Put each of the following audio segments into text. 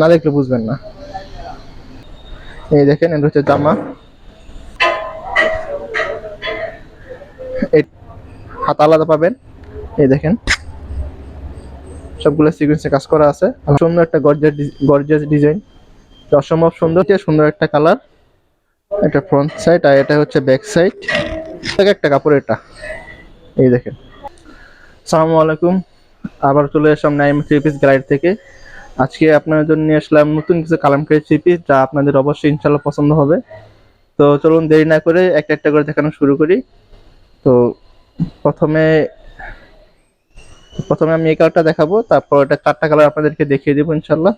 না দেখলে বুঝবেন না। এই দেখেন এটা হচ্ছে জামা, এই হাত আলাদা পাবেন। এই দেখেন সবগুলো সিকোয়েন্সে কাজ করা আছে, সুন্দর একটা গর্জিয়াস ডিজাইন, অসম্ভব সুন্দর, সুন্দর একটা কালার। এটা ফ্রন্ট সাইড আর এটা হচ্ছে ব্যাক সাইড। একটা কাপড় এটা। এই দেখেন। আসসালামু আলাইকুম, আবার চলে আসলাম নাইম থ্রি পিস গ্যালারি থেকে। আজকে আপনাদের জন্য নিয়ে আসলাম নতুন কিছু কালামকারী থ্রি পিস, যা আপনাদের অবশ্যই ইনশাল্লাহ পছন্দ হবে। তো চলুন দেরি না করে একটা একটা করে দেখানো শুরু করি। তো প্রথমে প্রথমে আমি এই কালারটা দেখাবো, তারপর এটা চারটা কালার আপনাদেরকে দেখিয়ে দেবো ইনশাল্লাহ।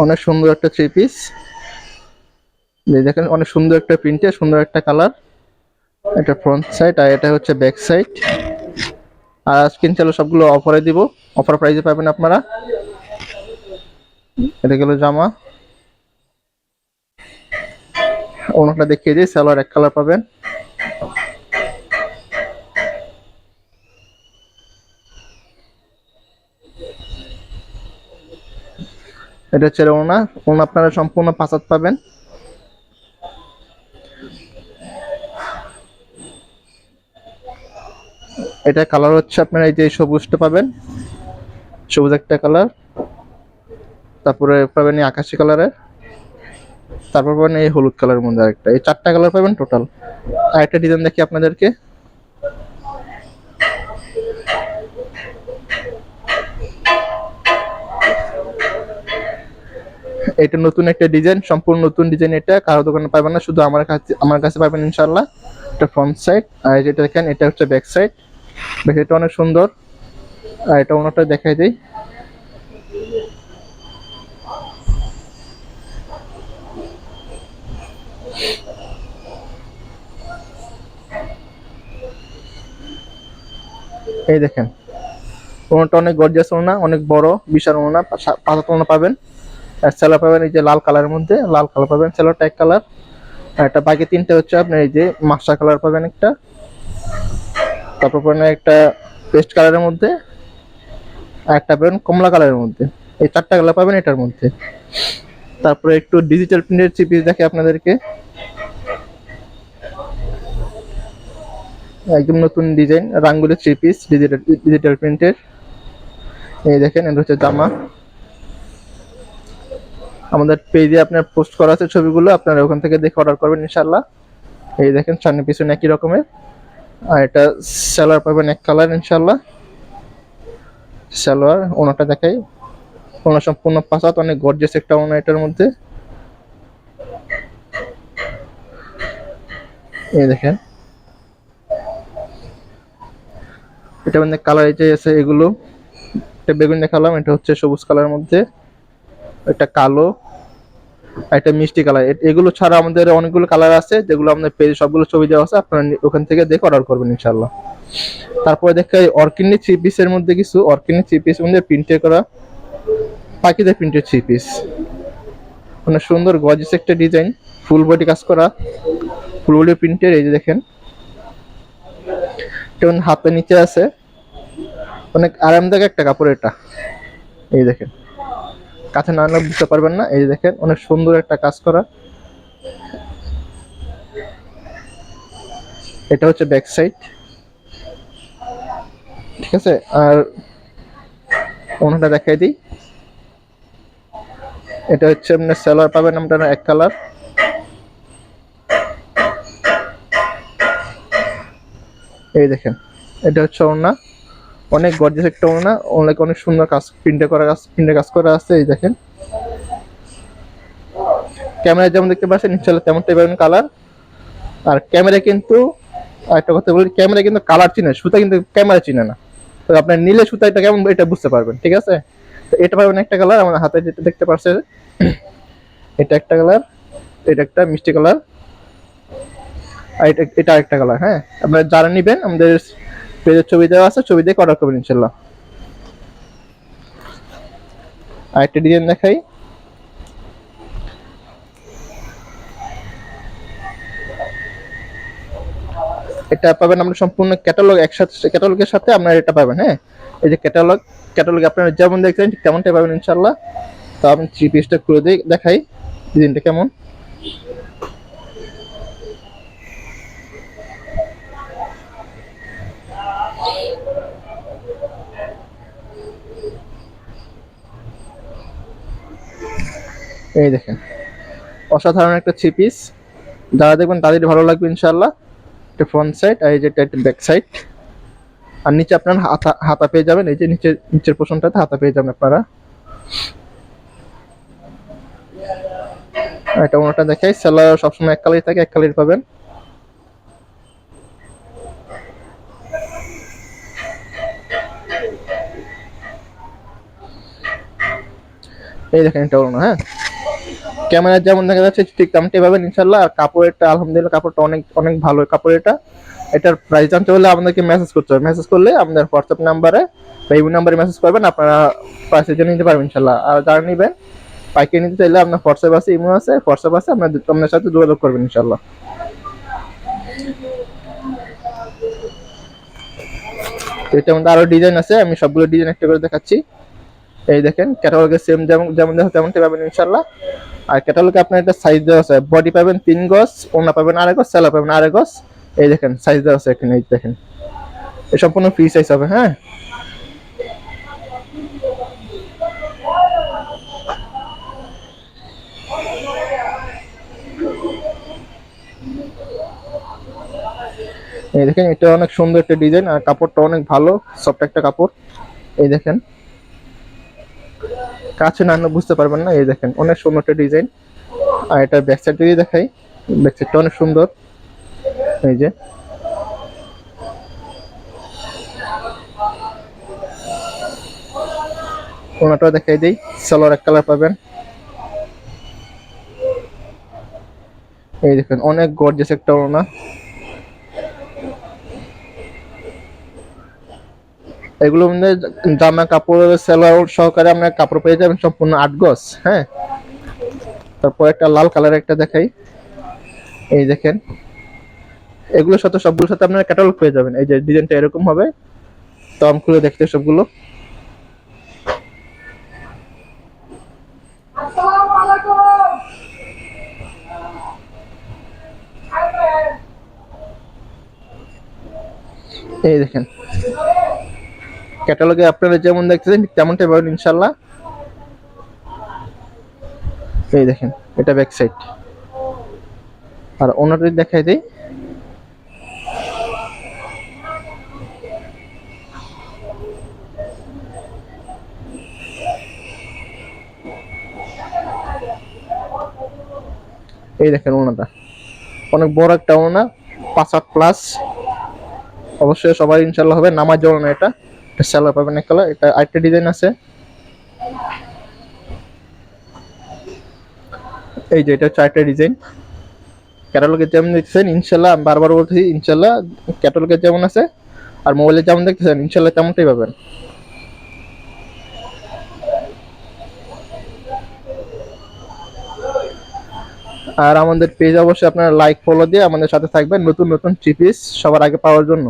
অনেক সুন্দর একটা থ্রি পিস, দেখেন অনেক সুন্দর একটা প্রিন্টে, সুন্দর একটা কালার। এটা ফ্রন্ট সাইড আর এটা হচ্ছে ব্যাক সাইড। আর আজকে ইনশাল্লাহ সবগুলো অফারে দিব, অফার প্রাইসে পাবেন আপনারা। এটা গেল জামা, ওনাটা দেখিয়ে দিই। সালোয়ার এক কালার পাবেন। এটা হচ্ছে ওনা, ওনা আপনারা সম্পূর্ণ পাঁচাত পাবেন। এটা কালার হচ্ছে আপনারা এই যে সবুজটা পাবেন, সবুজ একটা কালার। তারপরে পাবেন এই আকাশি কালারের, তারপর পাবেন এই হলুদ কালারের মধ্যে আরেকটা। এই চারটা কালার পাবেন টোটাল। আর একটা ডিজাইন দেখি আপনাদেরকে। এটা নতুন একটা ডিজাইন, সম্পূর্ণ নতুন ডিজাইন। এটা কারো দোকানে পাবেন না, শুধু আমার কাছে পাবেন ইনশাআল্লাহ। এটা ফ্রন্ট সাইড আর যেটা দেখেন এটা হচ্ছে ব্যাক সাইড। এটা অনেক সুন্দর। আর এটা ওনাটা দেখাই দিই। এই দেখেন ওনাটা অনেক গর্জিয়াস, ওনা অনেক বড় বিশাল ওনা, পাতা ওনা পাবেন। আর সেলার পাবেন এই যে লাল কালারের মধ্যে, লাল কালার পাবেন সেলারটা এক কালার। আর এটা বাকি তিনটে হচ্ছে আপনার এই যে মাস্টার কালার পাবেন একটা, তারপর পাবেন একটা পেস্ট কালারের মধ্যে, আর একটা পাবেন কমলা কালারের মধ্যে। এই চারটা কালার পাবেন এটার মধ্যে। তারপরে একটু ডিজিটাল প্রিন্টের থ্রি পিস দেখে আপনাদেরকে। একদম নতুন ডিজাইন রাঙ্গুলি থ্রি পিস, ডিজিটাল প্রিন্টের। এই দেখেন এটা হচ্ছে জামা। আমাদের পেজে আপনার পোস্ট করা আছে ছবিগুলো, আপনারা ওখান থেকে দেখে অর্ডার করবেন ইনশাআল্লাহ। এই দেখেন সামনে পিছনে একই রকমের। আর এটা সালোয়ার পাবেন এক কালার ইনশাআল্লাহ। সালোয়ার ওনাটা দেখাই, ওনা সম্পূর্ণ পাঁচাত, অনেক গর্জিয়াস একটা ওনা এটার মধ্যে। এই দেখেন এটা মানে কালার এই যে আছে এগুলো। এটা বেগুন দেখালাম, এটা হচ্ছে সবুজ কালারের মধ্যে, এটা কালো, একটা মিষ্টি কালার। এগুলো ছাড়া আমাদের অনেকগুলো কালার আছে, যেগুলো আমাদের পেজে সবগুলো ছবি দেওয়া আছে, আপনারা ওখান থেকে দেখে অর্ডার করবেন ইনশাআল্লাহ। তারপরে দেখাই অর্কিডনি থ্রি পিসের মধ্যে কিছু, অর্কিডনি থ্রি পিস মধ্যে প্রিন্টে করা পাখিদের প্রিন্টের থ্রি পিস। মানে সুন্দর গর্জিয়াস একটা ডিজাইন, ফুল বডি কাজ করা, ফুল বডি প্রিন্টের। এই যে দেখেন যেমন হাতের নিচে আছে, অনেক আরামদায়ক একটা কাপড় এটা। এই দেখেন কাছে না আনলে বুঝতে পারবেন না। এই যে দেখেন অনেক সুন্দর একটা কাজ করা। এটা হচ্ছে ব্যাক সাইড, ঠিক আছে। আর ওনাটা দেখাই দিই। এটা হচ্ছে আপনার সালোয়ার পাবেন আপনারা এক কালার। এই দেখেন এটা হচ্ছে ওনা, অনেক গর্জিয়াস একটা ওনা, অনেক সুন্দর কাজ, প্রিন্টে কাজ করা আছে। এই দেখেন ক্যামেরা যেমন দেখতে পাচ্ছেন ইনশাআল্লাহ তেমনটাই পাবেন কালার। আর ক্যামেরা কিন্তু, একটা কথা বলি, ক্যামেরা কিন্তু কালার চিনে, সুতা কিন্তু ক্যামেরা চিনে না। তো আপনার নীলে সুতা এটা কেমন এটা বুঝতে পারবেন, ঠিক আছে। তো এটা পাবেন একটা কালার, আমার হাতে যেটা দেখতে পাচ্ছেন এটা একটা কালার, এটা একটা মিষ্টি কালার, আর এটা একটা কালার। হ্যাঁ, আপনারা যারা নেবেন আমাদের পেজের ছবি দেওয়া আছে, ছবি দেখে অর্ডার করবেন ইনশাল্লাহ। আর একটা ডিজাইন দেখাই। এটা পাবেন আমরা সম্পূর্ণ ক্যাটালগ একসাথে, ক্যাটালগের সাথে আপনারা এটা পাবেন। হ্যাঁ, এই যে ক্যাটালগে আপনারা যেমন দেখছেন ঠিক তেমনটাই পাবেন ইনশাল্লাহ। তো আমি 3 পিসটা খুলে দেখাই ডিজাইনটা কেমন। এই দেখেন অসাধারণ একটা 3 পিস, যারা দেখবেন তাদেরই ভালো লাগবে ইনশাল্লাহ। এটা ফ্রন্ট সাইড আর এই যে এটা ব্যাক সাইড, আর নিচে আপনার হাতা পেয়ে যাবেন। এই যে নিচের পোর্শনটাতে হাতা পেয়ে যাবেন আপনারা। এটা ওনাটা দেখাই, সেলার সবসময় এক কালারই থাকে, এক কালারই পাবেন। এই দেখেন এটা ওনা। হ্যাঁ, ক্যামেরা যেমন দেখা যাচ্ছে ঠিক তেমনটাই পাবেন ইনশাল্লাহ। আর কাপড়টা আলহামদুলিল্লাহ কাপড়টা অনেক অনেক ভালো কাপড়। এটার প্রাইস জানতে হলে আপনাদেরকে মেসেজ করতে হবে। মেসেজ করলে আমাদের হোয়াটসঅ্যাপ নাম্বারে বা এই নাম্বারে মেসেজ করবেন, আপনারা প্রাইসের জন্য নিতে পারবেন ইনশাল্লাহ। আর যারা নেবেন পাইকারি নিতে চাইলে আপনার হোয়াটসঅ্যাপ আছে, ইমো আছে, হোয়াটসঅ্যাপ আছে, আপনার সাথে যোগাযোগ করবেন ইনশাল্লাহ। তো এটার মধ্যে আরো ডিজাইন আছে, আমি সবগুলো ডিজাইন একটা করে দেখাচ্ছি। এই দেখেন ক্যাটালগে সেম যেমন যেমন দেখো তেমনটাই পাবেন ইনশাল্লাহ। আর ক্যাটালগে আপনার একটা সাইজ দেওয়া আছে, বডি পাবেন 3 গজ, ওড়না পাবেন 2.5 গজ, সেলা পাবেন 2.5 গজ। এই দেখেন সাইজ দেওয়া আছে এখানে, এই দেখেন এই সম্পূর্ণ ফ্রি সাইজ হবে। হ্যাঁ, এই দেখেন এটা অনেক সুন্দর একটা ডিজাইন, আর কাপড়টা অনেক ভালো, সফট একটা কাপড়। এই দেখেন কাছে না আনলে বুঝতে পারবেন না। এই দেখেন অনেক সুন্দর একটা ডিজাইন। আর এটা ব্যাক সাইড দিয়ে দেখাই, ব্যাক সাইডটা অনেক সুন্দর। এই যে ওনাটা দেখাই দিই, সালোয়ার এক কালার পাবেন। এই দেখেন অনেক গর্জিয়াস একটা ওনা। এগুলোর মধ্যে জামা কাপড় সালোয়ার সহকারে আপনার কাপড় পেয়ে যাবেন সম্পূর্ণ 8 গজ। হ্যাঁ, তারপর একটা লাল কালার একটা দেখাই। এই দেখেন এগুলোর সাথে সবগুলোর সাথে আপনারা ক্যাটালগ পেয়ে যাবেন। এই যে ডিজাইনটা এরকম হবে। তো আমি খুলে দেখতে সবগুলো। এই দেখেন ক্যাটালগে আপনারা যেমন দেখতেছেন তেমনটাই পাবেন ইনশাল্লাহ। এই দেখেন এটা ব্যাক সাইড। আর ওনাটা দেখাই দিই, এই দেখেন ওনাটা অনেক বড় একটা ওনা, 5 প্লাস। অবশ্যই সবাই ইনশাল্লাহ হবে, নামাজ জন্য না। এটা সেলার পাবেন এক কালার। এটা আরেকটা ডিজাইন আছে, এই যে এটা 4টা ডিজাইন। ক্যাটালগে যেমন দেখতেছেন ইনশাল্লাহ, আমি বারবার বলতেছি ইনশাল্লাহ ক্যাটালগে যেমন আছে আর মোবাইলে যেমন দেখতেছেন ইনশাল্লাহ তেমনটাই পাবেন। আর আমাদের পেজ অবশ্যই আপনারা লাইক ফলো দিয়ে আমাদের সাথে থাকবেন নতুন নতুন 3 পিস সবার আগে পাওয়ার জন্য।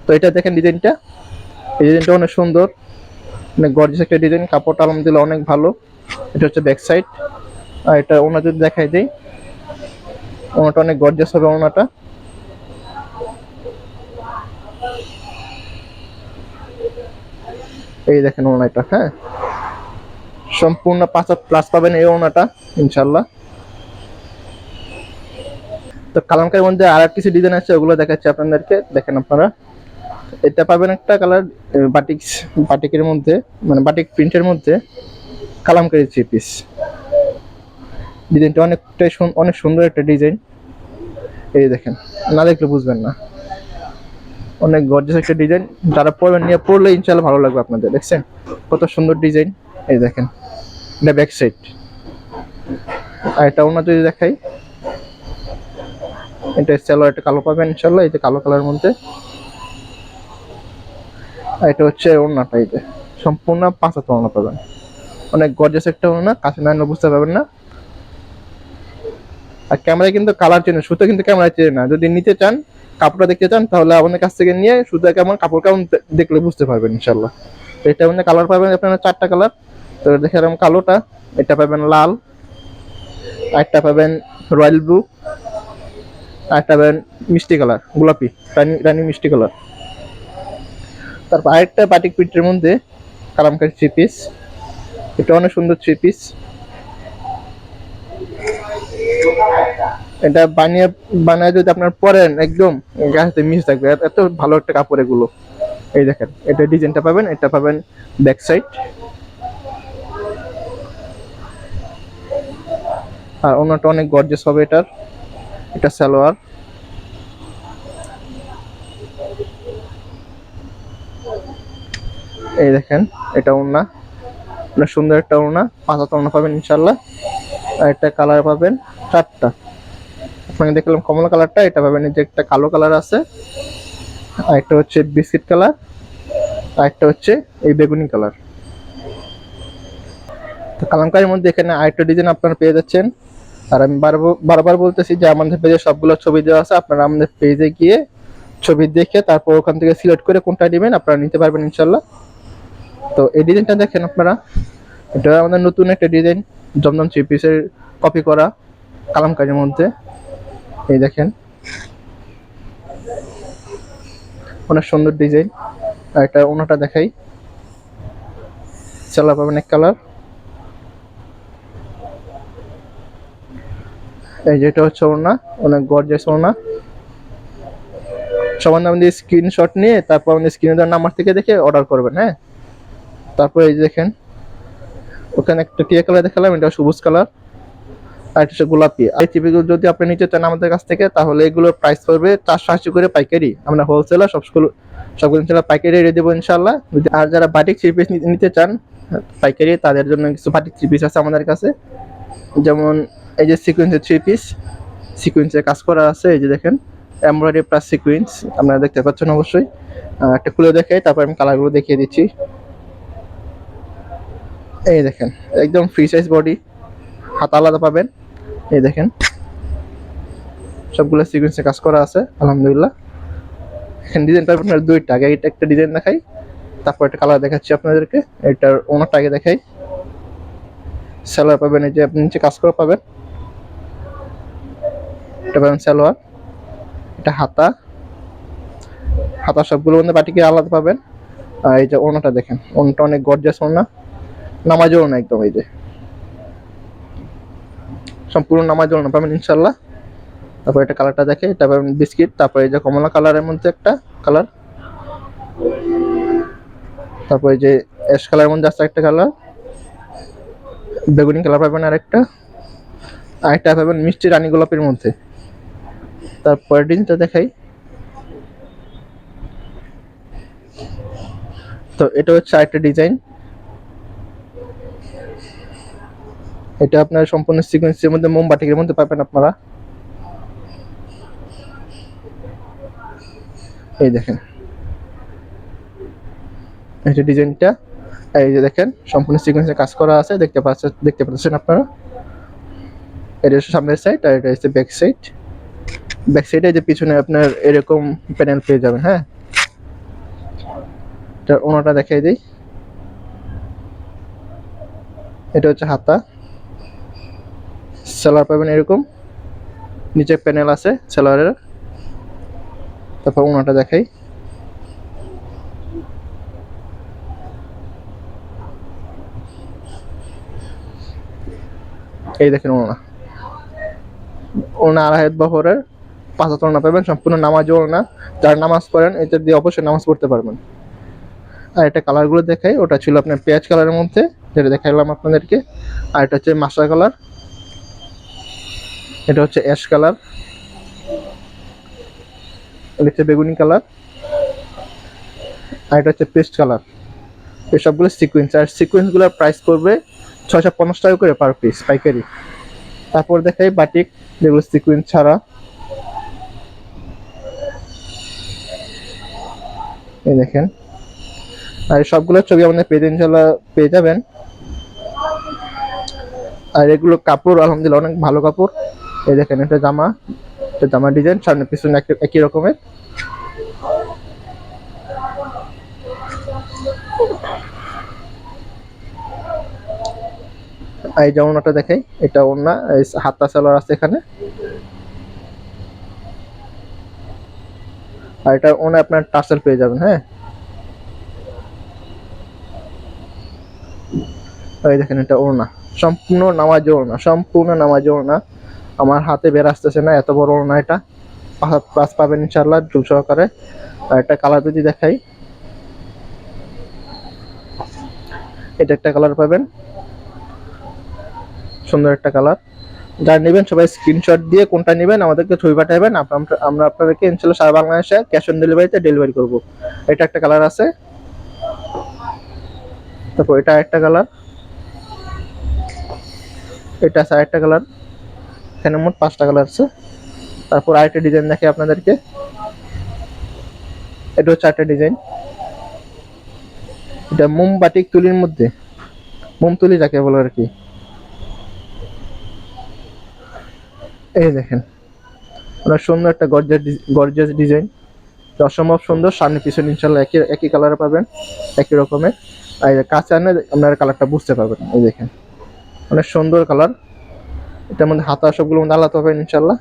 তো এটা দেখেন ডিজাইনটা, এই ডিজাইনটা অনেক সুন্দর, অনেক গর্জিয়াস একটা ডিজাইন। কাপড়টা আলহামদুলিল্লাহ অনেক ভালো। এটা হচ্ছে ব্যাক সাইড। আর এটা ওনা যদি দেখাই দেই, ওনাটা অনেক গর্জিয়াস হবে ওনাটা। এই দেখেন ওনাটা। হ্যাঁ, সম্পূর্ণ 5 প্লাস পাবেন এই ওনাটা ইনশাল্লাহ। তো কালামকারীর মধ্যে আর কিছু ডিজাইন আছে, ওগুলো দেখাচ্ছি আপনাদেরকে। দেখেন আপনারা এটা পাবেন একটা কালার বাটিকের মধ্যে, মানে বাটিক প্রিন্টের মধ্যে কালামকারী 3 পিস। ডিজাইনটা অনেক সুন্দর একটা ডিজাইন। এই দেখেন না দেখলে বুঝবেন না, অনেক গর্জিয়াস একটা ডিজাইন। যারা পরবেন নিয়ে পড়লে ইনশাআল্লাহ ভালো লাগবে আপনাদের। দেখছেন কত সুন্দর ডিজাইন। এই দেখেন এটা ব্যাক সাইড। আর এটা ওনা যদি দেখাই, এটা সালোয়ার একটা কালো পাবেন ইনশাআল্লাহ, এই যে কালো কালারের মধ্যে। আর এটা হচ্ছে ওনাটা, এই যে সম্পূর্ণ 5 ওনা পাবেন। অনেক গর্জিয়াস একটা ওনা, কাছে না বুঝতে পারবেন না। আর ক্যামেরায় কিন্তু কালার চেঞ্জ, সুতো কিন্তু ক্যামেরায় চেঞ্জ না। যদি নিতে চান কাপড়টা দেখতে চান তাহলে আমাদের কাছ থেকে নিয়ে শুধু কেমন কাপড় কেমন দেখলে বুঝতে পারবেন ইনশাল্লাহ। তো এটা মধ্যে কালার পাবেন আপনারা 4টা কালার। তো দেখে এরকম কালোটা, এটা পাবেন লাল, আরেকটা পাবেন রয়্যাল ব্লু, আরেকটা পাবেন মিষ্টি কালার গোলাপি, রানী রানী মিষ্টি কালার। তারপর আরেকটা বাটিক প্রিন্টের মধ্যে কালামকারী 3 পিস, এটা অনেক সুন্দর 3 পিস। এটা বানিয়ে যদি আপনার পরেন একদম গায়ে মিশ থাকবে, এত ভালো একটা কাপড় এগুলো। এই দেখেন এটা ডিজাইনটা পাবেন, এটা পাবেন ব্যাক সাইড, আর ওনাটা অনেক গর্জিয়াস হবে এটার। এটা সালোয়ার, এই দেখেন এটা ওড়না, অনেক সুন্দর একটা ওড়না, 5 হাত ওড়না পাবেন ইনশাল্লাহ। আর একটা কালার পাবেন 4টা, আপনাকে দেখলাম কমলা কালারটা, এটা পাবেন এই যে একটা কালো কালার আছে, আর একটা হচ্ছে বিস্কিট কালার, আর একটা হচ্ছে এই বেগুনি কালার। তো কালামকারীর মধ্যে এখানে আরেকটা ডিজাইন আপনারা পেয়ে যাচ্ছেন। আর আমি বারবার বলতেছি যে আমাদের পেজে সবগুলো ছবি দেওয়া আছে, আপনারা আমাদের পেজে গিয়ে ছবি দেখে তারপর ওখান থেকে সিলেক্ট করে কোনটা নেবেন আপনারা নিতে পারবেন ইনশাল্লাহ। তো এই ডিজাইনটা দেখেন আপনারা, এটা আমাদের নতুন একটা ডিজাইন, জমজম 3 পিসের কপি করা কালামকারীর মধ্যে। এই দেখেন অনেক সুন্দর ডিজাইন। আর এটা ওনাটা দেখাই, সালোয়ার পাবেন এক কালার, এই যেটা হচ্ছে ওড়না, অনেক গর্জিয়াস ওড়না। সবার নাম দিয়ে স্ক্রিনশট নিয়ে তারপর আমাদের স্ক্রিনে দেওয়ার নাম্বার থেকে দেখে অর্ডার করবেন। হ্যাঁ, তারপর এই যে দেখেন ওখানে একটা টিয়া কালার দেখালাম, এটা সবুজ কালার, আর এটা হচ্ছে গোলাপি। আর টিপিগুলো যদি আপনি নিতে চান আমাদের কাছ থেকে তাহলে এগুলোর প্রাইস পড়বে 480 করে পাইকারি। আমরা হোলসেলার, সবগুলো ইনশাল্লাহ পাইকারি রেটে দেবো ইনশাল্লাহ। আর যারা বাটিক 3 পিস নিতে চান পাইকারি, তাদের জন্য কিছু বাটিক 3 পিস আছে আমাদের কাছে, যেমন এই যে সিকোয়েন্সের 3 পিস, সিকোয়েন্সের কাজ করা আছে, এই যে দেখেন এমব্রয়ডারি প্লাস সিকোয়েন্স, আপনারা দেখতে পাচ্ছেন অবশ্যই। একটা খুলে দেখাই, তারপর আমি কালারগুলো দেখিয়ে দিচ্ছি। এই দেখেন একদম ফ্রি সাইজ বডি, হাত আলাদা পাবেন। এই দেখেন সবগুলো সিকোয়েন্সে কাজ করা আছে আলহামদুলিল্লাহ। এখানে ডিজাইন পাবেন আপনার 2টা, আগে এটা একটা ডিজাইন দেখাই, তারপর একটা কালার দেখাচ্ছি আপনাদেরকে। এটার ওনারটা আগে দেখাই, সালোয়ার পাবেন এই যে আপনি নিচে কাজ করা পাবেন, এটা পাবেন সালোয়ার, এটা হাতা সবগুলো মধ্যে বাটিকে আলাদা পাবেন। আর এই যে ওনাটা দেখেন, ওনাটা অনেক গর্জিয়াস ওনা, নামাজ ওনা একদম, এই যে সম্পূর্ণ নামাজ ওনা পাবেন ইনশাল্লাহ। তারপর এটা কালারটা দেখে, এটা পাবেন বিস্কিট, তারপর এই যে কমলা কালারের মধ্যে একটা কালার, তারপর এই যে অ্যাশ কালারের মধ্যে আছে একটা কালার, বেগুনি কালার পাবেন আরেকটা, আরেকটা পাবেন মিষ্টি রানী গোলাপের মধ্যে। তারপর ডিজাইনটা দেখাই, তো এটা হচ্ছে আরেকটা ডিজাইন, এটা আপনার সম্পূর্ণ সিকোয়েন্সের মধ্যে মোমবাটিকের মধ্যে পাবেন আপনারা। এই দেখেন এই যে ডিজাইনটা, এই যে দেখেন সম্পূর্ণ সিকোয়েন্সে কাজ করা আছে, দেখতে পাচ্ছেন আপনারা। এটা হচ্ছে সামনের সাইড, আর এটা হচ্ছে ব্যাক সাইড। ব্যাক সাইডে যে পিছনে আপনার এরকম প্যানেল পেয়ে যাবেন। হ্যাঁ, এটা ওনাটা দেখাই দিই, এটা হচ্ছে হাতা, সালোয়ার পাবেন এরকম, নিচে প্যানেল আছে সালোয়ারের। তারপর ওনাটা দেখাই, এই দেখেন ওনা 2.5 হাত বহরের 5 হাত ওনা পাবেন, সম্পূর্ণ নামাজ ওনা, যারা নামাজ পড়েন এটা দিয়ে অবশ্যই নামাজ পড়তে পারবেন। আর এটা কালারগুলো দেখাই, ওটা ছিল আপনার পেঁয়াজ কালারের মধ্যে যেটা দেখাইলাম আপনাদেরকে, আর এটা হচ্ছে মাস্টার কালার, এটা হচ্ছে অ্যাশ কালার, এটা হচ্ছে বেগুনি কালার, আর এটা হচ্ছে পেস্ট কালার। এই সবগুলো সিকোয়েন্স, আর সিকোয়েন্সগুলোর প্রাইস পড়বে 650 টাকা করে পার পিস পাইকারি। তারপর দেখাই বাটিক যেগুলো সিকোয়েন্স ছাড়া, এই দেখেন। আর সবগুলো ছবি আমাদের পেজে ইনশাআল্লাহ পেয়ে যাবেন। আর এগুলো কাপড় আলহামদুলিল্লাহ অনেক ভালো কাপড়। এই দেখেন এটা জামা ডিজাইন, সামনে পিছনে একই রকমের। এই যে ওড়নাটা দেখাই, এটা ওড়না, এই হাতা সেলার আছে এখানে। আর এটা ওড়না আপনার টার্সেল পেয়ে যাবেন। হ্যাঁ, এই দেখেন এটা ওড়না, সম্পূর্ণ নামাজি ওড়না, সম্পূর্ণ নামাজি ওড়না। আমার হাতে বের আসতেছে না, এত বড় ওড়না এটা। প্লাস পাবেন ইনশাআল্লাহ ঝুল সহকারে। আর একটা কালার যদি দেখাই, এটা একটা কালার পাবেন, সুন্দর একটা কালার। যারা নেবেন সবাই স্ক্রিনশট দিয়ে কোনটা নেবেন আমাদেরকে ছবি পাঠাবেন, আমরা আপনাদেরকে ইনশাআল্লাহ সারা বাংলাদেশে ক্যাশ অন ডেলিভারিতে ডেলিভারি করব। এটা একটা কালার আছে, তারপর এটা একটা কালার, এটা আছে আরেকটা কালার। এখানে মোট 5টা কালার আছে। তারপর আরেকটা ডিজাইন দেখে আপনাদেরকে, এটা হচ্ছে আরেকটা ডিজাইন। এটা মোমবাটিক তুলির মধ্যে, মোম তুলি যাকে বলে আর কি। এই দেখেন অনেক সুন্দর একটা গর্জিয়াস ডিজাইন, অসম্ভব সুন্দর। সামনে পিছনে ইনশাল্লাহ একই একই কালার পাবেন, একই রকমের। আর কাছে আনলে আপনারা কালারটা বুঝতে পারবেন। এই দেখেন অনেক সুন্দর কালার। এটার মধ্যে হাতা সবগুলো মধ্যে আলাদা পাবেন ইনশাল্লাহ।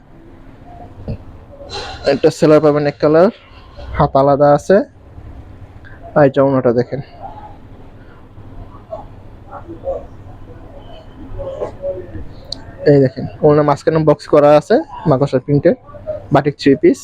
একটা সেলার পাবেন এক কালার, হাত আলাদা আছে। আর এই জামাটা দেখেন, এই দেখেন ওনার মাঝখানে বক্স করা আছে মাকড়সার প্রিন্টের, বাটিক 3 পিস।